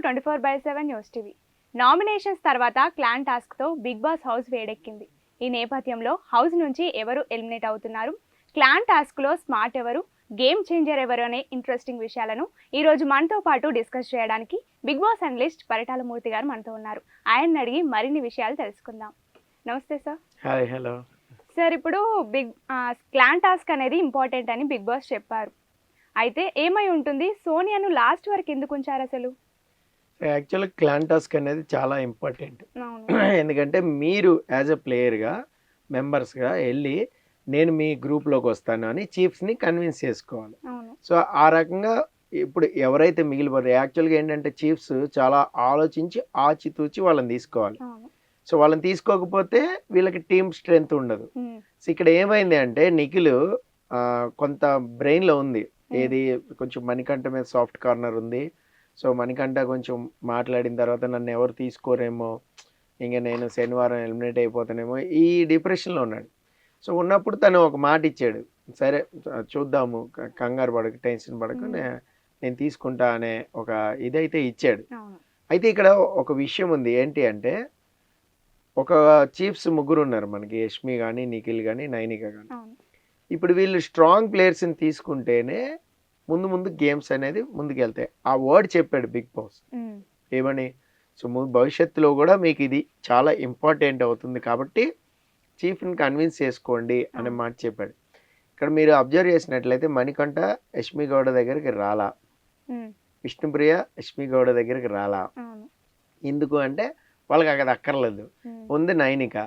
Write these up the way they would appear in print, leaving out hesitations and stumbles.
24/7 news TV. Nominations తర్వాత clan టాస్క్తో big boss house వేడెక్కింది. ఈ నేపథ్యంలో హౌస్ నుంచి ఎవరు ఎలిమినేట్ అవుతున్నారు, క్లాన్ టాస్క్లో స్మార్ట్ ఎవరు, గేమ్ చేంజర్ ఎవరు అనే ఇంట్రెస్టింగ్ విషయాలను ఈ రోజు మనతో పాటు డిస్కస్ చేయడానికి బిగ్ బాస్ అనలిస్ట్ పరిటాల మూర్తి గారు మనతో ఉన్నారు. ఆయన్ని అడిగి మరిన్ని విషయాలు తెలుసుకుందాం. నమస్తే సార్. హాయ్. హలో సార్, ఇప్పుడు క్లాన్ టాస్క్ అనేది ఇంపార్టెంట్ అని బిగ్ బాస్ చెప్పారు. అయితే ఏమై ఉంటుంది, సోనియాను లాస్ట్ వరకు ఎందుకు ఉంచారు అసలు? యాక్చువల్గా క్లాన్ టాస్క్ అనేది చాలా ఇంపార్టెంట్. అవును. ఎందుకంటే మీరు యాజ్ ఎ ప్లేయర్గా మెంబర్స్గా వెళ్ళి నేను మీ గ్రూప్లోకి వస్తాను అని చీఫ్స్ని కన్విన్స్ చేసుకోవాలి. అవును. సో ఆ రకంగా ఇప్పుడు ఎవరైతే మిగిలిపోతారు, యాక్చువల్గా ఏంటంటే చీఫ్స్ చాలా ఆలోచించి ఆచితూచి వాళ్ళని తీసుకోవాలి. అవును. సో వాళ్ళని తీసుకోకపోతే వీళ్ళకి టీమ్ స్ట్రెంగ్త్ ఉండదు. సో ఇక్కడ ఏమైంది అంటే నిఖిల్ కొంత బ్రెయిన్లో ఉంది. ఏది కొంచెం మణికంఠ మీద సాఫ్ట్ కార్నర్ ఉంది. సో మణికంఠ కొంచెం మాట్లాడిన తర్వాత నన్ను ఎవరు తీసుకోరేమో, ఇంకా నేను శనివారం ఎలిమినేట్ అయిపోతానేమో, ఈ డిప్రెషన్లో ఉన్నాడు. సో ఉన్నప్పుడు తను ఒక మాట ఇచ్చాడు, సరే చూద్దాము, కంగారు పడక, టెన్షన్ పడక, నేను తీసుకుంటా అనే ఒక ఇదైతే ఇచ్చాడు. అయితే ఇక్కడ ఒక విషయం ఉంది, ఏంటి అంటే ఒక చీఫ్స్ ముగ్గురు ఉన్నారు మనకి, యష్మి కానీ, నిఖిల్ కానీ, నైనిక కానీ. ఇప్పుడు వీళ్ళు స్ట్రాంగ్ ప్లేయర్స్ని తీసుకుంటేనే ముందు ముందు గేమ్స్ అనేది ముందుకు వెళ్తాయి. ఆ వర్డ్ చెప్పాడు బిగ్ బాస్, ఏమని, సో భవిష్యత్తులో కూడా మీకు ఇది చాలా ఇంపార్టెంట్ అవుతుంది కాబట్టి చీఫ్ని కన్విన్స్ చేసుకోండి అనే మాట చెప్పాడు. ఇక్కడ మీరు అబ్జర్వ్ చేసినట్లయితే మణికంఠ యష్మి గౌడ దగ్గరికి రాలా, విష్ణుప్రియ యష్మి గౌడ దగ్గరికి రాలా. ఎందుకు అంటే వాళ్ళకి అక్కడ అక్కర్లేదు, ఉంది నైనిక.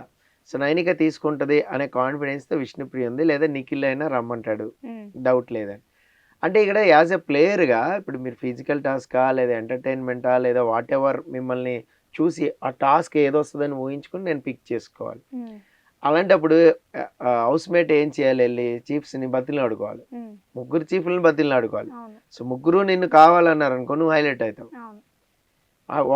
సో నైనిక తీసుకుంటుంది అనే కాన్ఫిడెన్స్తో విష్ణుప్రియ ఉంది, లేదా నిఖిల్ అయినా రమ్మంటాడు, డౌట్ లేదని. అంటే ఇక్కడ యాజ్ ఎ ప్లేయర్గా ఇప్పుడు మీరు ఫిజికల్ టాస్కా లేదా ఎంటర్టైన్మెంటా లేదా వాట్ ఎవర్ మిమ్మల్ని చూసి ఆ టాస్క్ ఏదొస్తుందని ఊహించుకుని నేను పిక్ చేసుకోవాలి. అలాంటప్పుడు హౌస్మేట్ ఏం చేయాలి, వెళ్ళి చీఫ్స్ని బతిని ఆడుకోవాలి, ముగ్గురు చీఫ్లను బతిని ఆడుకోవాలి. సో ముగ్గురు నిన్ను కావాలన్నారు అనుకో, నువ్వు హైలైట్ అవుతావు.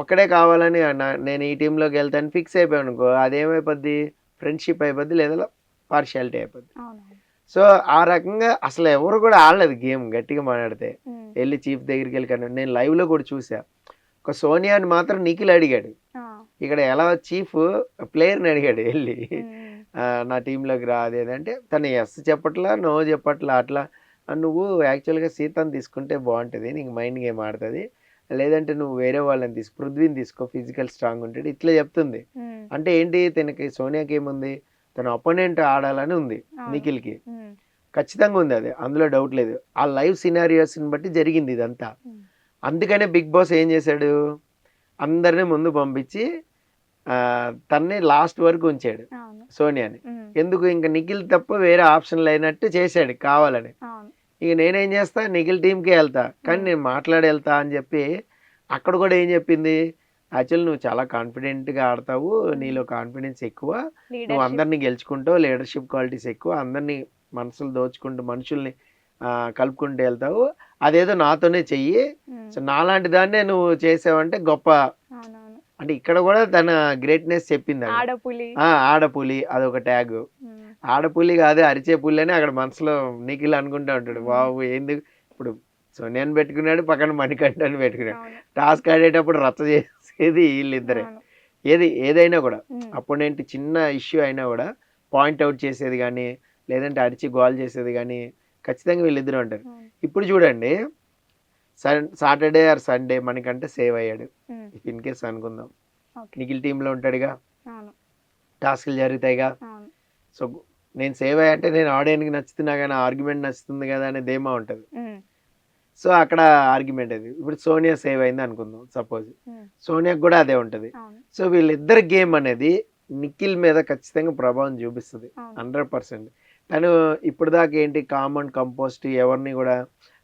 ఒక్కడే కావాలని నేను ఈ టీంలోకి వెళ్తాను ఫిక్స్ అయిపోయాను అనుకో, అదేమైపోద్ది, ఫ్రెండ్షిప్ అయిపోద్ది లేదా పార్షియాలిటీ అయిపోద్ది. సో ఆ రకంగా అసలు ఎవరు కూడా ఆడలేదు గేమ్. గట్టిగా మాట్లాడితే వెళ్ళి చీఫ్ దగ్గరికి వెళ్ళి కన్నా, నేను లైవ్లో కూడా చూసా, ఒక సోనియాని మాత్రం నిఖిల్ అడిగాడు. ఇక్కడ ఎలా చీఫ్ ప్లేయర్ని అడిగాడు వెళ్ళి, నా టీంలోకి రాదేదంటే తను ఎస్ చెప్పట్లా, నో చెప్పట్లా. అట్లా నువ్వు యాక్చువల్గా సీతను తీసుకుంటే బాగుంటుంది, నీకు మైండ్ గేమ్ ఆడుతుంది, లేదంటే నువ్వు వేరే వాళ్ళని తీసుకో, పృథ్వీని తీసుకో, ఫిజికల్ స్ట్రాంగ్ ఉంటాడు, ఇట్లా చెప్తుంది. అంటే ఏంటి, తనకి సోనియాకి ఏముంది, తన అపోనెంట్ ఆడాలని ఉంది, నిఖిల్కి ఖచ్చితంగా ఉంది, అది అందులో డౌట్ లేదు. ఆ లైవ్ సినారియోస్ని బట్టి జరిగింది ఇదంతా. అందుకనే బిగ్ బాస్ ఏం చేశాడు, అందరినీ ముందు పంపించి తన్ని లాస్ట్ వరకు ఉంచాడు సోనియాని. ఎందుకు, ఇంకా నిఖిల్ తప్ప వేరే ఆప్షన్ లేనట్టు చేశాడు కావాలని. ఇక నేనేం చేస్తా, నిఖిల్ టీంకే వెళ్తా, కానీ నేను మాట్లాడి వెళ్తా అని చెప్పి. అక్కడ కూడా ఏం చెప్పింది, యాక్చువల్ నువ్వు చాలా కాన్ఫిడెంట్గా ఆడతావు, నీలో కాన్ఫిడెన్స్ ఎక్కువ, నువ్వు అందరినీ గెలుచుకుంటావు, లీడర్షిప్ క్వాలిటీస్ ఎక్కువ, అందరినీ మనసులు దోచుకుంటూ మనుషుల్ని కలుపుకుంటూ వెళ్తావు, అదేదో నాతోనే చెయ్యి, సో నాలాంటి దాన్నే నువ్వు చేసావంటే గొప్ప. అంటే ఇక్కడ కూడా తన గ్రేట్నెస్ చెప్పింది. ఆడపులి అదొక ట్యాగ్. ఆడపులి కాదు, అరిచే పులి అని అక్కడ మనసులో నిఖిల్ అనుకుంటా ఉంటాడు. బాబు ఏంది, ఇప్పుడు సోనియాని పెట్టుకున్నాడు, పక్కన మణికంఠని పెట్టుకున్నాడు, టాస్క్ ఆడేటప్పుడు రచ్చ చేసేది వీళ్ళిద్దరే. ఏదైనా కూడా అపోనెంట్ చిన్న ఇష్యూ అయినా కూడా పాయింట్అవుట్ చేసేది కానీ, లేదంటే అరిచి గోల్ చేసేది కానీ ఖచ్చితంగా వీళ్ళిద్దరూ ఉంటారు. ఇప్పుడు చూడండి, సాటర్డే ఆర్ సండే మనకంటే సేవ్ అయ్యాడు, ఇన్ కేస్ అనుకుందాం, నిఖిల్ టీంలో ఉంటాడుగా, టాస్క్లు జరుగుతాయిగా. సో నేను సేవ్ అయ్యంటే నేను ఆడియన్కి నచ్చుతున్నా కానీ ఆర్గ్యుమెంట్ నచ్చుతుంది కదా అనే ధీమా ఉంటుంది. సో అక్కడ ఆర్గ్యుమెంట్ అది. ఇప్పుడు సోనియా సేవ్ అయింది అనుకుందాం సపోజ్, సోనియాకి కూడా అదే ఉంటుంది. సో వీళ్ళిద్దరి గేమ్ అనేది నిఖిల్ మీద ఖచ్చితంగా ప్రభావం చూపిస్తుంది 100%. తను ఇప్పుడు దాకా ఏంటి, కామన్ కంపోస్ట్, ఎవరిని కూడా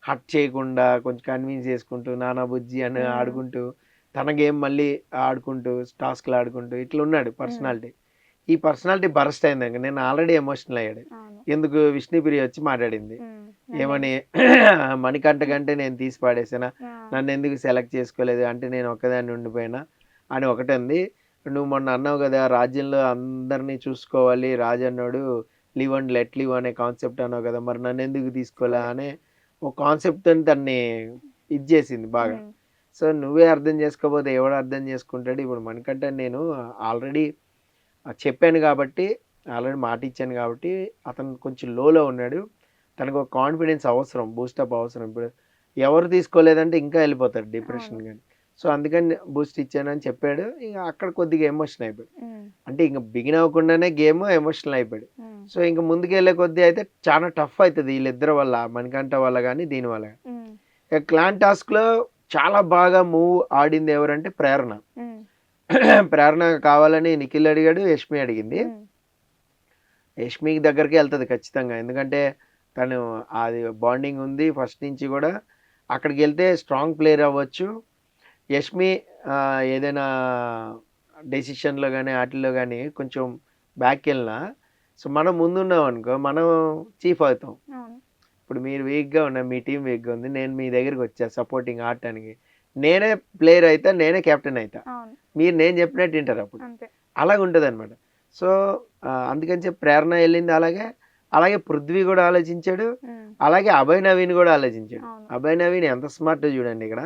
హట్ చేయకుండా కొంచెం కన్విన్స్ చేసుకుంటూ నానా బుజ్జి అని ఆడుకుంటూ, తన గేమ్ మళ్ళీ ఆడుకుంటూ, టాస్క్లు ఆడుకుంటూ ఇట్లా ఉన్నాడు పర్సనాలిటీ. ఈ పర్సనాలిటీ బరస్ట్ అయిందాక నేను ఆల్రెడీ ఎమోషనల్ అయ్యాడు. ఎందుకు, విష్ణుప్రియ వచ్చి మాట్లాడింది ఏమని, మణికంఠ కంటే నేను తీసి పాడేసానా, నన్ను ఎందుకు సెలెక్ట్ చేసుకోలేదు అంటే నేను ఒక్కదాన్ని ఉండిపోయినా అని ఒకటి ఉంది. నువ్వు మొన్న అన్నావు కదా, రాజ్యంలో అందరినీ చూసుకోవాలి, రాజు అన్నాడు లివ్ అండ్ లెట్ లివ్ అనే కాన్సెప్ట్ అన్నావు కదా, మరి నన్ను ఎందుకు తీసుకోలే అనే ఒక కాన్సెప్ట్ అని తన్ని ఇది చేసింది బాగా. సో నువ్వే అర్థం చేసుకోకపోతే ఎవడు అర్థం చేసుకుంటాడు. ఇప్పుడు మనకంటే నేను ఆల్రెడీ చెప్పాను కాబట్టి, ఆల్రెడీ మాట ఇచ్చాను కాబట్టి అతను కొంచెం లోలో ఉన్నాడు. తనకు ఒక కాన్ఫిడెన్స్ అవసరం, బూస్టప్ అవసరం. ఇప్పుడు ఎవరు తీసుకోలేదంటే ఇంకా వెళ్ళిపోతాడు డిప్రెషన్ కానీ. సో అందుకని బూస్ట్ ఇచ్చానని చెప్పాడు. ఇక అక్కడ కొద్దిగా ఎమోషన్ అయిపోయాడు. అంటే ఇంక బిగిన్ అవ్వకుండానే గేమ్ ఎమోషనల్ అయిపోయాడు. సో ఇంక ముందుకు వెళ్ళే కొద్దీ అయితే చాలా టఫ్ అవుతుంది వీళ్ళిద్దరి వల్ల, మణికంఠ వల్ల కానీ దీని వల్ల. ఇక క్లాన్ టాస్క్లో చాలా బాగా మూవ్ ఆడింది ఎవరంటే ప్రేరణ. ప్రేరణ కావాలని నిఖిల్ అడిగాడు, యష్మి అడిగింది. యష్మి దగ్గరికి వెళ్తుంది ఖచ్చితంగా, ఎందుకంటే తను అది బాండింగ్ ఉంది ఫస్ట్ నుంచి కూడా. అక్కడికి వెళ్తే స్ట్రాంగ్ ప్లేయర్ అవ్వచ్చు. యష్మి ఏదైనా డెసిషన్లో కానీ వాటిల్లో కానీ కొంచెం బ్యాక్ వెళ్ళినా, సో మనం ముందున్నాం అనుకో మనం చీఫ్ అవుతాం. ఇప్పుడు మీరు వీక్గా ఉన్నా, మీ టీం వీక్గా ఉంది, నేను మీ దగ్గరికి వచ్చా సపోర్టింగ్ ఆడటానికి, నేనే ప్లేయర్ అవుతా, నేనే కెప్టెన్ అవుతా, మీరు నేను చెప్పినట్టు వింటారు అప్పుడు. అలాగ ఉంటుంది అనమాట. సో అందుకని చెప్పి ప్రేరణ వెళ్ళింది అలాగే. అలాగే పృథ్వీ కూడా ఆలోచించాడు, అలాగే అభయ్ నవీన్ కూడా ఆలోచించాడు. అభయ్ నవీన్ ఎంత స్మార్ట్ చూడండి, ఇక్కడ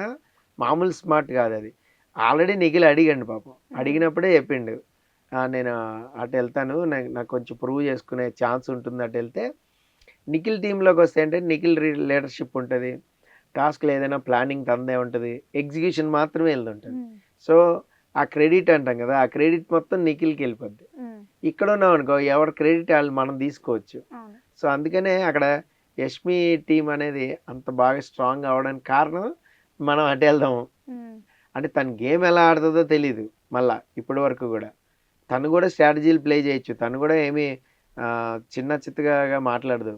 మామూలు స్మార్ట్ కాదు అది. ఆల్రెడీ నిఖిల్ అడిగండి పాపం, అడిగినప్పుడే చెప్పిండు నేను అటు వెళ్తాను, నాకు కొంచెం ప్రూవ్ చేసుకునే ఛాన్స్ ఉంటుంది అటు వెళ్తే. నిఖిల్ టీంలోకి వస్తే అంటే నిఖిల్ లీడర్షిప్ ఉంటుంది, టాస్క్లో ఏదైనా ప్లానింగ్ తందే ఉంటుంది, ఎగ్జిక్యూషన్ మాత్రమే వెళ్తుంటుంది. సో ఆ క్రెడిట్ అంటాం కదా, ఆ క్రెడిట్ మొత్తం నిఖిల్కి వెళ్ళిపోద్ది. ఇక్కడ ఉన్నాం అనుకో ఎవరి క్రెడిట్ వాళ్ళు మనం తీసుకోవచ్చు. సో అందుకనే అక్కడ యష్మి టీం అనేది అంత బాగా స్ట్రాంగ్ అవ్వడానికి కారణం మనం అటు వెళ్దాము. అంటే తన గేమ్ ఎలా ఆడుతుందో తెలీదు మళ్ళా ఇప్పటి వరకు కూడా. తను కూడా స్ట్రాటజీలు ప్లే చేయొచ్చు, తను కూడా ఏమీ చిన్న చిత్తగా మాట్లాడదు,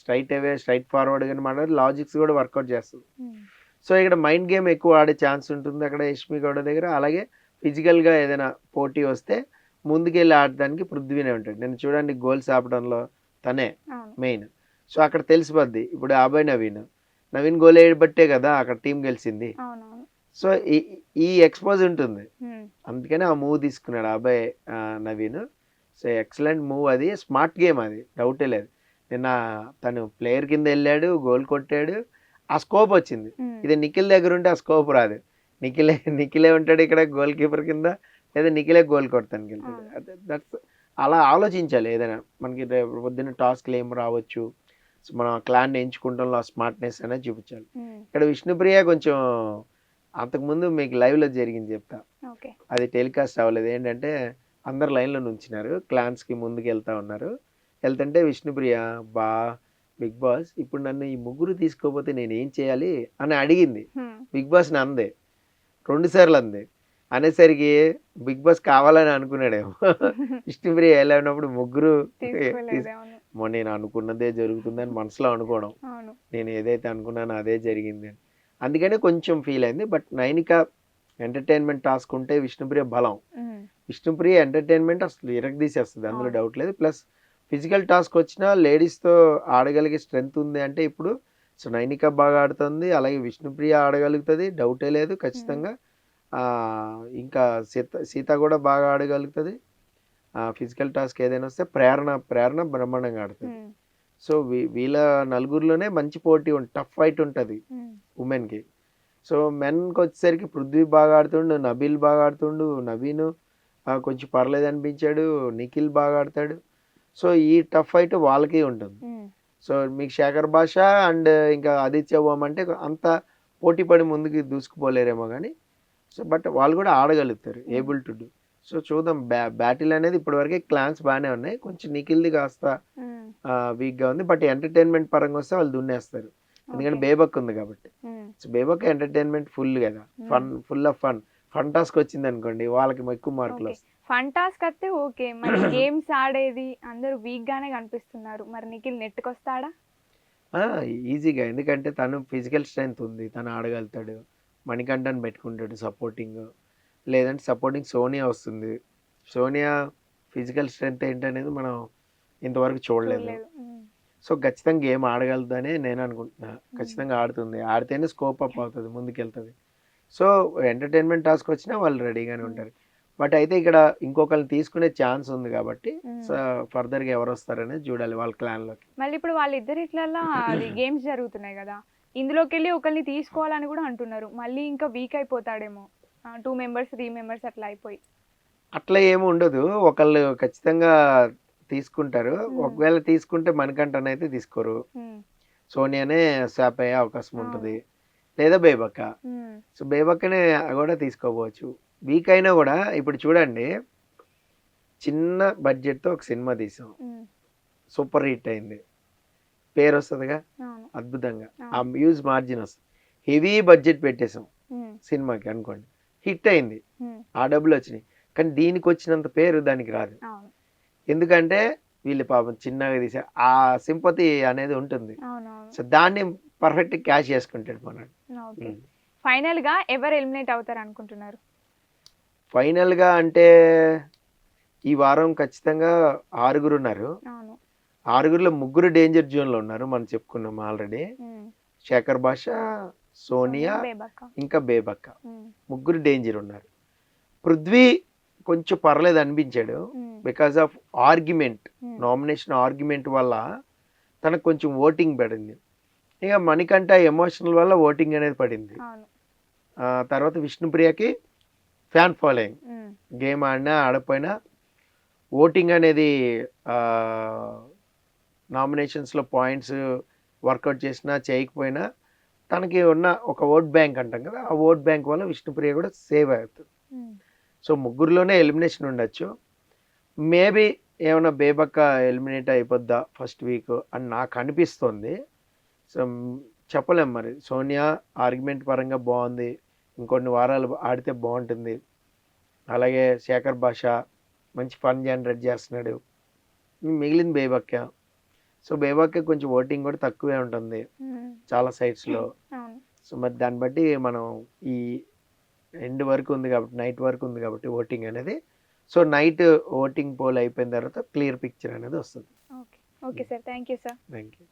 స్ట్రైట్ ఫార్వర్డ్గానే మాట్లాడదు, లాజిక్స్ కూడా వర్కౌట్ చేస్తుంది. సో ఇక్కడ మైండ్ గేమ్ ఎక్కువ ఆడే ఛాన్స్ ఉంటుంది అక్కడ యష్మి గౌడ దగ్గర. అలాగే ఫిజికల్గా ఏదైనా పోటీ వస్తే ముందుకెళ్ళి ఆడడానికి పృథ్వీనే ఉంటాడు. నేను చూడండి గోల్స్ ఆపడంలో తనే మెయిన్. సో అక్కడ తెలిసిపోద్ది. ఇప్పుడు అభయ్ నవీన్ గోల్ వేయబట్టే కదా అక్కడ టీం గెలిచింది. సో ఈ ఎక్స్పోజ్ ఉంటుంది, అందుకనే ఆ మూవ్ తీసుకున్నాడు Abhay Naveen. So excellent move, అది స్మార్ట్ గేమ్, అది డౌటే లేదు. నిన్న తను ప్లేయర్ కింద వెళ్ళాడు, గోల్ కొట్టాడు, ఆ స్కోప్ వచ్చింది. ఇది నిఖిల్ దగ్గర ఉంటే ఆ స్కోప్ రాదు. నిఖిలే ఉంటాడు ఇక్కడ గోల్ కీపర్ కింద, లేదా నిఖిలే గోల్ కొడతానికి వెళ్తాడు. దట్స్ అలా ఆలోచించాలి. ఏదైనా మనకి పొద్దున్న టాస్క్లు ఏం రావచ్చు, సో మనం క్లాన్ ఎంచుకుంటాంలో స్మార్ట్నెస్ అనేది చూపించాలి. ఇక్కడ విష్ణుప్రియ కొంచెం అంతకుముందు మీకు లైవ్లో జరిగింది చెప్తా, అది టెలికాస్ట్ అవ్వలేదు. ఏంటంటే అందరు లైన్లో నుంచినారు, క్లాన్స్కి ముందుకు వెళ్తా ఉన్నారు. వెళ్తుంటే విష్ణుప్రియ బిగ్ బాస్ ఇప్పుడు నన్ను ఈ ముగ్గురు తీసుకోపోతే నేను ఏం చేయాలి అని అడిగింది. బిగ్ బాస్ని అందే, 2 సార్లు అందే. అనేసరికి బిగ్ బాస్ కావాలని అనుకున్నాడేమో. విష్ణుప్రియ ఎలా ఉన్నప్పుడు ముగ్గురు నేను అనుకున్నదే జరుగుతుందని మనసులో అనుకోవడం, నేను ఏదైతే అనుకున్నానో అదే జరిగింది అని. అందుకనే కొంచెం ఫీల్ అయింది. బట్ నైనిక ఎంటర్టైన్మెంట్ టాస్క్ ఉంటే విష్ణుప్రియ బలం. విష్ణుప్రియ ఎంటర్టైన్మెంట్ అసలు ఇరగదీసేస్తుంది, అందులో డౌట్ లేదు. ప్లస్ ఫిజికల్ టాస్క్ వచ్చినా లేడీస్తో ఆడగలిగే స్ట్రెంగ్త్ ఉంది అంటే ఇప్పుడు సో నైనిక బాగా ఆడుతుంది, అలాగే విష్ణుప్రియ ఆడగలుగుతుంది, డౌటే లేదు ఖచ్చితంగా. ఇంకా సీత కూడా బాగా ఆడగలుగుతుంది. ఫిజికల్ టాస్క్ ఏదైనా వస్తే ప్రేరణ బ్రహ్మాండంగా ఆడుతుంది. సో వీళ్ళ నలుగురిలోనే మంచి పోటీ టఫ్ ఫైట్ ఉంటుంది ఉమెన్కి. సో మెన్కి వచ్చేసరికి పృథ్వీ బాగా ఆడుతుండు, నబీల్ బాగా ఆడుతుండు, నవీన్ కొంచెం పర్లేదు అనిపించాడు, నిఖిల్ బాగా ఆడతాడు. సో ఈ టఫ్ ఫైట్ వాళ్ళకి ఉంటుంది. సో మీకు శేఖర్ భాష అండ్ ఇంకా ఆదిత్య ఓం అంటే అంత పోటీ పడి ముందుకు దూసుకుపోలేరేమో కానీ, సో బట్ వాళ్ళు కూడా ఆడగలుగుతారు, ఏబుల్ టు డూ. సో చూద్దాం, బ్యాటిల్ అనేది ఇప్పటివరకే క్లాన్స్ బాగానే ఉన్నాయి. కొంచెం నిఖిల్ది కాస్త వీక్గా ఉంది, బట్ ఎంటర్టైన్మెంట్ పరంగా వస్తే వాళ్ళు దున్నేస్తారు, ఎందుకంటే బేబక్ ఉంది కాబట్టి. సో బేబక్ ఎంటర్టైన్మెంట్ ఫుల్ కదా, ఫుల్ ఆఫ్ ఫన్ టాస్క్ వచ్చింది అనుకోండి వాళ్ళకి ఎక్కువ మార్కులు వస్తాయి. ఫన్ టాస్క్ అయితే ఓకే, మరి గేమ్స్ ఆడేది అందరూ వీక్ గానే కనిపిస్తున్నారు, మరి నిఖిల్ నెట్టుకొస్తాడా? ఈజీగా, ఎందుకంటే తను ఫిజికల్ స్ట్రెంగ్త్ ఉంది, తను ఆడగలుగుతాడు. మణికంఠని పెట్టుకుంటాడు సపోర్టింగ్, లేదంటే సపోర్టింగ్ సోనియా వస్తుంది. సోనియా ఫిజికల్ స్ట్రెంగ్త్ ఏంటనేది మనం ఇంతవరకు చూడలేదు. సో ఖచ్చితంగా గేమ్ ఆడగలదని నేను అనుకుంటున్నా. ఖచ్చితంగా ఆడుతుంది, ఆడితేనే స్కోప్ అప్ అవుతుంది, ముందుకెళ్తుంది. సో ఎంటర్టైన్మెంట్ టాస్క్ వచ్చినా వాళ్ళు రెడీగానే ఉంటారు. బట్ అయితే ఇక్కడ ఇంకొకరిని తీసుకునే ఛాన్స్ ఉంది కాబట్టి ఫర్దర్గా ఎవరు వస్తారనేది చూడాలి వాళ్ళ క్లాన్లోకి. మళ్ళీ ఇప్పుడు వాళ్ళిద్దరిట్లలో అది గేమ్స్ జరుగుతున్నాయి కదా, ఇందులోకి వెళ్ళి ఒకరిని తీసుకోవాలని కూడా అంటున్నారు. మళ్ళీ ఇంకా వీక్ అయిపోతాడేమో 2 మెంబర్స్ 3 మెంబర్స్ అట్లా అయిపోయి. అట్లా ఏమి ఉండదు. ఒకళ్ళు ఖచ్చితంగా తీసుకుంటారు. ఒకవేళ తీసుకుంటే మణికంఠన్ అయితే తీసుకోరు. సోనియానే స్వాప్ అయ్యే అవకాశం ఉంటుంది, లేదా బేబక్క. సో బేబక్కనే కూడా తీసుకోవచ్చు. వీక్ అయినా కూడా ఇప్పుడు చూడండి, చిన్న బడ్జెట్తో ఒక సినిమా తీసాం, సూపర్ హిట్ అయింది, పేరు వస్తుందిగా అద్భుతంగా, ఆ వ్యూస్ మార్జిన్ వస్తుంది. హెవీ బడ్జెట్ పెట్టేసాం సినిమాకి అనుకోండి, హిట్ అయింది, ఆ డబ్బులు వచ్చినాయి. కానీ దీనికి వచ్చినంత పేరు దానికి రాదు. ఎందుకంటే వీళ్ళు పాపం చిన్నగా తీసా, ఆ సింపతి అనేది ఉంటుంది. సో దాన్ని పర్ఫెక్ట్ క్యాష్ చేసుకుంటాడు మనడు. ఫైనల్ గా ఎవరు ఎలిమినేట్ అవుతారు అనుకుంటున్నారు? ఫైనల్ గా అంటే ఈ వారం ఖచ్చితంగా 6 ఉన్నారు. 6లో 3 డేంజర్ జోన్ లో ఉన్నారు, మనం చెప్పుకున్నాం ఆల్రెడీ. శేఖర్ భాష, సోనియా, ఇంకా బేబక్క, 3 డేంజర్ ఉన్నారు. పృథ్వీ కొంచెం పర్లేదు అనిపించాడు, because of argument, nomination argument వల్ల తనకు కొంచెం ఓటింగ్ పడింది. ఇక మణికంఠ ఎమోషనల్ వల్ల ఓటింగ్ అనేది పడింది. తర్వాత విష్ణుప్రియకి ఫ్యాన్ ఫాలోయింగ్, గేమ్ ఆడినా ఆడపోయినా ఓటింగ్ అనేది నామినేషన్స్లో పాయింట్స్ వర్కౌట్ చేసినా చేయకపోయినా తనకి ఉన్న ఒక ఓట్ బ్యాంక్ అంటాం కదా, ఆ ఓట్ బ్యాంక్ వల్ల విష్ణుప్రియ కూడా సేవ్ అవుతుంది. సో 3లోనే ఎలిమినేషన్ ఉండొచ్చు. మేబీ ఏమైనా బేబక్క ఎలిమినేట్ అయిపోద్దా ఫస్ట్ వీక్ అని నాకు అనిపిస్తుంది. సో చెప్పలేం మరి. సోనియా ఆర్గ్యుమెంట్ పరంగా బాగుంది, ఇంకొన్ని వారాలు ఆడితే బాగుంటుంది. అలాగే శేఖర్ భాష మంచి ఫన్ జనరేట్ చేస్తున్నాడు. మిగిలింది బేబక్క. సో బేబక్క కొంచెం ఓటింగ్ కూడా తక్కువే ఉంటుంది చాలా సైట్స్లో. సో మరి దాన్ని బట్టి మనం ఈ ఎండ్ వరకు ఉంది కాబట్టి, నైట్ వరకు ఉంది కాబట్టి ఓటింగ్ అనేది, సో నైట్ ఓటింగ్ పోల్ అయిపోయిన తర్వాత క్లియర్ పిక్చర్ అనేది వస్తుంది. Okay sir, thank you sir. Thank you.